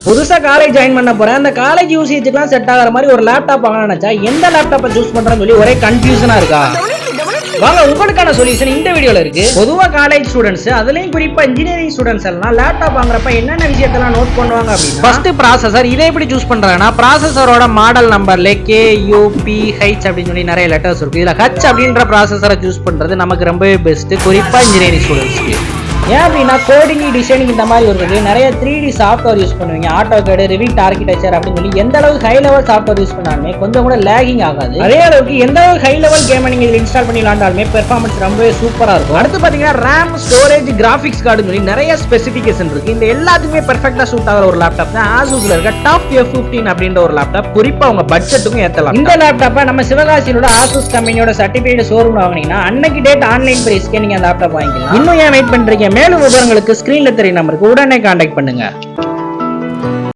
புதுசா college join பண்ண போறேன். அந்த காலேஜ் யூசேஜ்க்குலாம் செட் ஆகிற மாதிரி ஒரு லேப்டாப் வாங்கணும்னு நினைச்சா எந்த லேப்டாப்பை சூஸ் பண்றேன்னு சொல்லி ஒரே கன்ஃபியூஷனா இருக்கா? வாங்க உங்களுக்கான சொல்யூஷன் இந்த வீடியோல இருக்கு. பொதுவா காலேஜ் ஸ்டூடெண்ட்ஸ், அதுலயும் குறிப்பா இன்ஜினியரிங் ஸ்டூடெண்ட்ஸ் எல்லாம் லேப்டாப் வாங்குறப்ப என்னென்ன விஷயத்தெல்லாம் நோட் பண்ணுவாங்க அப்படின்னா, ஃபர்ஸ்ட் ப்ராசஸர். இதை எப்படி சூஸ் பண்றாங்கன்னா, ப்ராசஸரோட மாடல் நம்பர்ல KUPH அப்படின்னு சொல்லி நிறைய லெட்டர்ஸ் இருக்கு. இதுல H அப்படின்ற ப்ராசஸரை சூஸ் பண்றது நமக்கு ரொம்பவே பெஸ்ட், குறிப்பா இன்ஜினியரிங் ஸ்டூடெண்ட்ஸ்க்கு. ஏன் அப்படின்னா கோடிங், டிசைனிங் இந்த மாதிரி இருக்குது. நிறைய 3D சாஃப்ட்வேர் யூஸ் பண்ணுவீங்க, ஆட்டோகேட், ரிவிட் ஆர்கிடெக்சர் அப்படின்னு சொல்லி எந்த அளவுக்கு ஹை லெவல் சாஃப்ட்வேர் யூஸ் பண்ணாலுமே கொஞ்சம் கூட லேகிங் ஆகாது. அதே அளவுக்கு எந்த அளவுக்கு ஹை லெவல் கேம் நீங்க இதில் இன்ஸ்டால் பண்ணி விளாண்டாலுமே பெர்ஃபார்மன்ஸ் ரொம்பவே சூப்பரா இருக்கும். அடுத்து பாத்தீங்கன்னா ரேம், ஸ்டோரேஜ், கிராஃபிக்ஸ் கார்டுன்னு சொல்லி நிறைய ஸ்பெசிபிகேஷன் இருக்கு. இந்த எல்லாத்துக்குமே பெர்ஃபெக்ட்டா சூட் ஆகிற ஒரு லேப்டாப் தான் ஆசூஸ்ல இருக்க டாப் F15 அப்படின்ற ஒரு லேப்டாப். குறிப்பா உங்க பட்ஜெட்டுக்கும் ஏத்தலாம். இந்த லேப்டாப்பை நம்ம சிவகாசியிலோட ஆசூஸ் கம்பெனியோட சர்டிஃபைடு ஷோரூம் வாங்கினீங்கன்னா அன்னைக்கு டேட் ஆன்லைன் பிரைஸ்க்கே நீங்க லேப்டாப் வாங்கிக்கலாம். இன்னும் ஏன் வெயிட் பண்றீங்க? மேலும் விவரங்களுக்கு ஸ்கிரீன்ல தெரிய நம்பருக்கு உடனே கான்டாக்ட் பண்ணுங்க.